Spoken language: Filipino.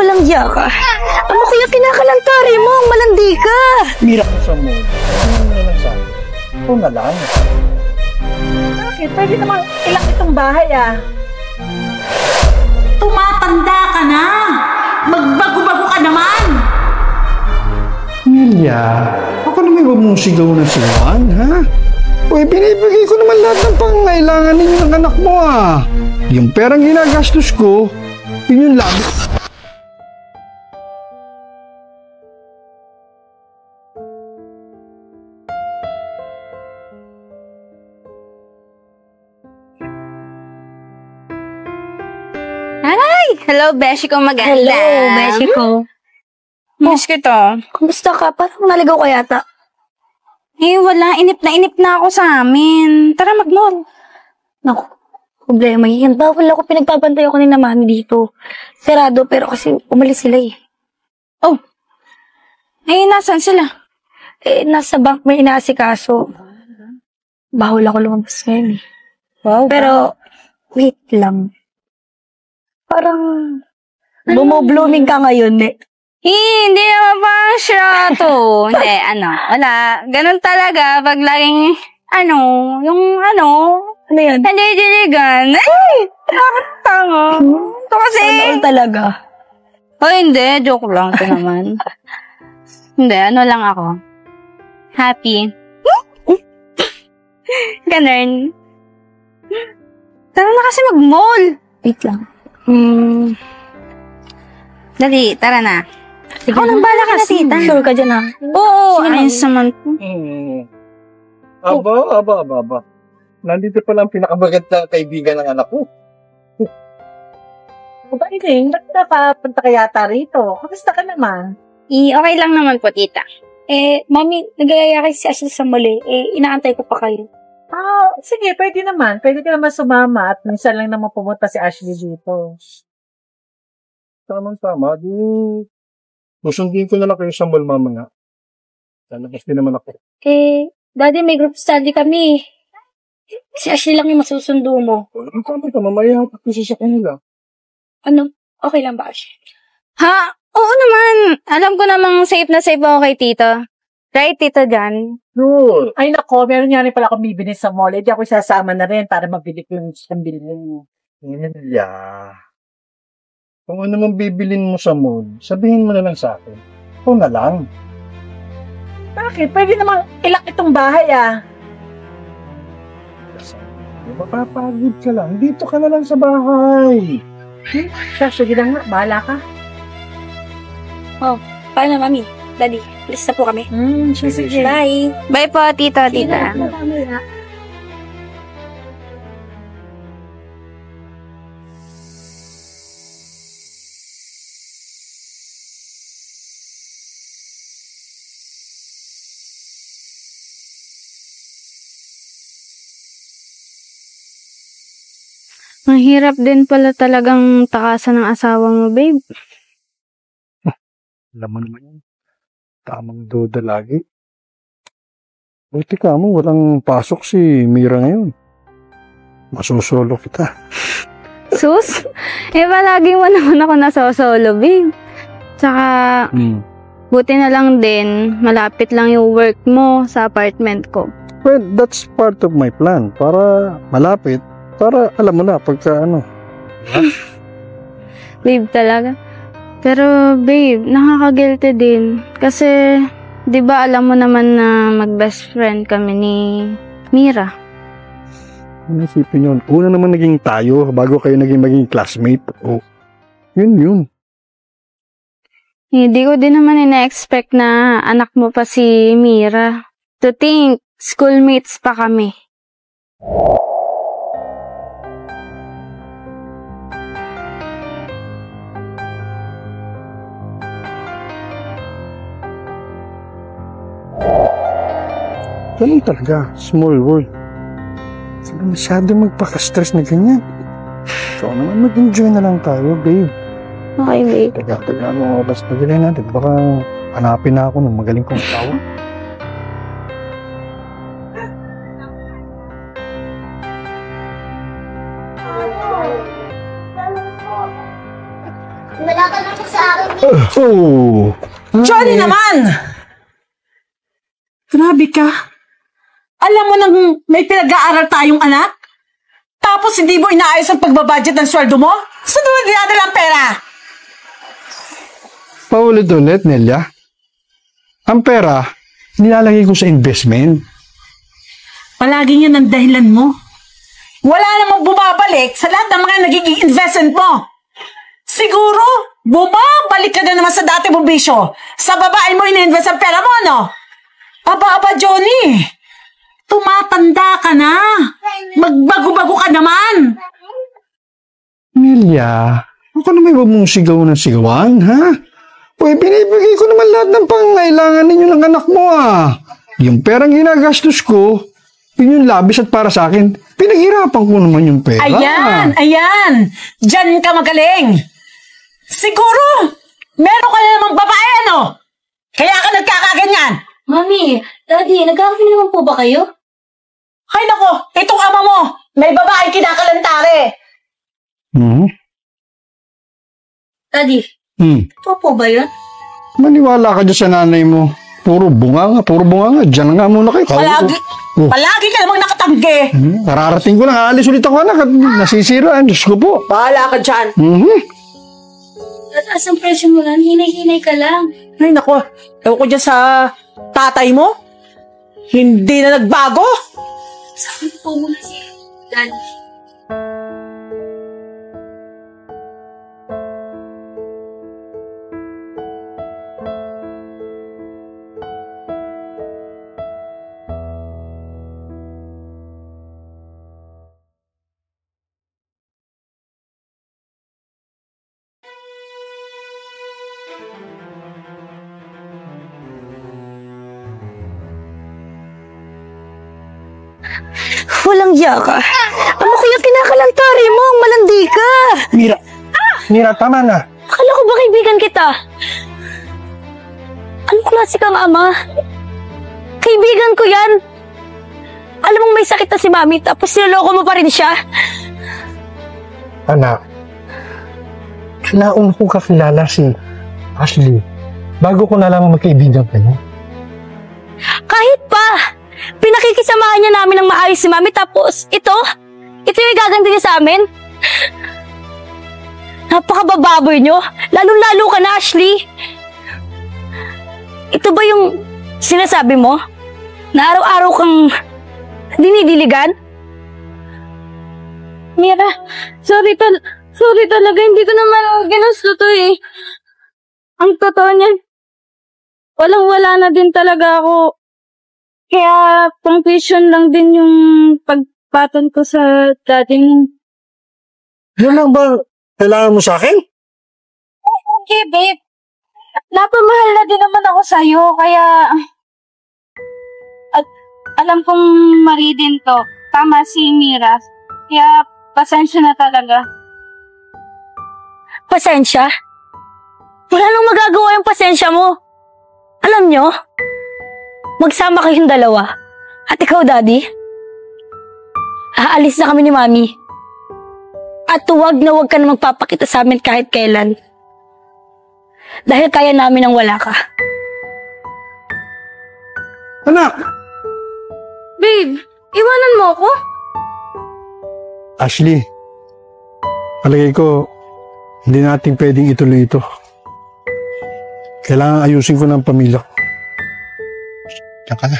walang hiya ka. Ano kaya kinakalantari mo? Malandi ka. Mira ko sa mo. Ano na lang sa akin? Ito na lang. Bakit? Pwede naman ilang itong bahay Tumatanda ka na! Magbago-bago ka naman! Milya, ako naman huwag mong sigaw na sigawan, ha? Uy, binibigay ko naman lahat ng pangangailangan ninyo ng anak mo, Yung perang ginagastos ko, yun yung labi. Hello, Beshi ko maganda. Hello, Beshi ko. Miss ko to. Kumusta ka? Parang naligaw ka yata. Wala. Inip na ako sa amin. Tara, mag-mall. Naku, problema yan. Bawal ako, pinagpapantay ako ni na mami dito. Sarado, pero kasi umalis sila Oh. Nasaan sila? Nasa bank may inaasikaso. Bawal ako lumabas ngayon Wow. Pero, wait lang. Parang, bumo-blooming ka ngayon Hindi naman parang siya to. Hindi, wala. Ganun talaga, pag laging, Ano yan? Nandidiligan. Ay, nakakatanga. Ito kasi. Ano talaga? Hindi, joke lang ito naman. Hindi, lang ako. Happy. Ganun. Tara na kasi mag-mall. Wait lang. Dali, tara na. Sige Ako nang bala ka na, tita. Sure ka dyan, Oo, ayos naman po. Aba. Nandito pala ang pinakamagandang kaibigan ng anak ko. Ba't nagpapunta ka yata rito? Kamusta ka naman? Okay lang naman po, tita. Mami, nagayaya kayo si Ashley sa mali. Inaantay ko pa kayo. Sige, pwede naman. Pwede ka naman sumama at minsan lang naman pumunta si Ashley dito. Tama. Susundin ko na lang kayo sa mall mamaya. Lalabas din naman ako. Daddy, may group study kami. Si Ashley lang yung masusundo mo. Tama ka, mamaya ako sa kanila. Okay lang ba, Ashley? Ha? Oo naman. Alam ko namang safe na safe ako kay tito. Right, tito Jan? Sure. Ay nako, meron nga rin pala akong bibili sa mall. Di ako sasama na rin para mabili ko yung bilhin. Milya. Kung ano mang bibilin mo sa mall, sabihin mo na lang sa akin. Ito na lang. Bakit? Pwede naman ilang itong bahay Mapapagod ka lang. Dito ka na lang sa bahay. Sige na nga, bahala ka. Paano, Mami? Daddy, please na po kami. Sige. Bye. Bye po, tito, tita. Ang hirap din pala talagang takasan ng asawa mo, babe. Alam mo naman yun. Tamang duda lagi. Buti ka mo, walang pasok si Mira ngayon. Masusolo kita. Sus? Palagi mo naman ako nasosolo, babe. Tsaka, buti na lang din, malapit lang yung work mo sa apartment ko. Well, that's part of my plan. Para malapit. Para alam mo na pagka Babe talaga. Pero babe, nakaka-guilty din. Kasi, di ba alam mo naman na mag-best friend kami ni Mira? Ano isipin yun? Una naman naging tayo bago kayo maging classmate. Yun. Hindi ko din naman ina-expect na anak mo pa si Mira. To think, schoolmates pa kami. Ganun talaga, small world. Saka masyado magpaka-stress na ganyan. So naman mag-enjoy na lang tayo, babe. Okay, babe. Taga ano oras na bilhin natin. Baka hanapin na ako ng magaling kong tao. Wala ka naman sa akin. Oh. Johnny naman! Grabe ka. Alam mo nang may pinag-aaral tayong anak? Tapos hindi mo inaayos ang pagbabudget ng sweldo mo? Saan mo dinadala ang pera? Paulit-ulit, Nelia. Ang pera, nilalagay ko sa investment. Palagi yan ang dahilan mo. Wala namang bumabalik sa lahat ng mga nagiging investment mo. Siguro, bumabalik ka na naman sa dati mong bisyo. Sa babae mo ina-invest ang pera mo, no? Aba, Johnny. Tumatanda ka na. Magbago-bago ka naman. Nelia, ako naman huwag mong sigaw ng sigawan, ha? Uy, binibigay ko naman lahat ng pangangailangan ninyo ng anak mo, Yung perang ginagastos ko, yun yung labis at para sa akin, pinaghirapan ko naman yung pera. Ayan. Diyan ka magaling. Siguro, meron ka na namang babae, ano? Kaya ka nagkakaganyan. Mami, Daddy, nagkakaroon naman po ba kayo? Ay nako, itong ama mo, may babae kinakalantari. Daddy, ito po ba yun? Maniwala ka dyan sa nanay mo. Puro bunga nga. Diyan nga muna kayo. Palagi ka namang nakatanggi. Kararating ko lang, aalis ulit ako anak at nasisira. Diyos ko po. Bahala ka dyan. Tataas ang presyo mo lang, hinay-hinay ka lang. Ay nako, ewan ko dyan sa tatay mo. Hindi na nagbago. Sabi po muna si Daddy. Walang hiya ka. Ano kaya kinakalantari mo? Ang malandi ka. Mira, tama na. Akala ko ba kaibigan kita? Anong klase kang ama? Kaibigan ko yan. Alam mong may sakit na si Mami tapos niloloko mo pa rin siya. Anak, kailangan kong kakilala si Ashley bago ko nalaman magkaibigan kayo. Kahit pa! Pinakikisamahan niya namin ng maayos si Mami tapos ito yung gaganti niya sa amin. Napakabababoy niyo. Lalo-lalo ka na, Ashley. Ito ba yung sinasabi mo? Na araw-araw kang dinidiligan? Mira, sorry talaga. Hindi ko naman ginusto to eh. Ang totoo niyan, walang-wala na din talaga ako. Kaya, confusion lang din yung pagpatan ko sa daddy mo. Yun lang ba kailangan mo sa akin? Okay, babe. Napamahal na din naman ako sa'yo, kaya... At alam kong mali din to. Tama si Mira. Kaya, pasensya na talaga. Pasensya? Wala nang magagawa yung pasensya mo. Alam nyo? Magsama kayong dalawa. At ikaw, Daddy? Aalis na kami ni Mami. At huwag ka na magpapakita sa amin kahit kailan. Dahil kaya namin ang wala ka. Anak! Babe, iwanan mo ako? Ashley, palagay ko, hindi natin pwedeng ituloy ito. Kailangan ayusin ko ng pamilya ko. Diyan ka na.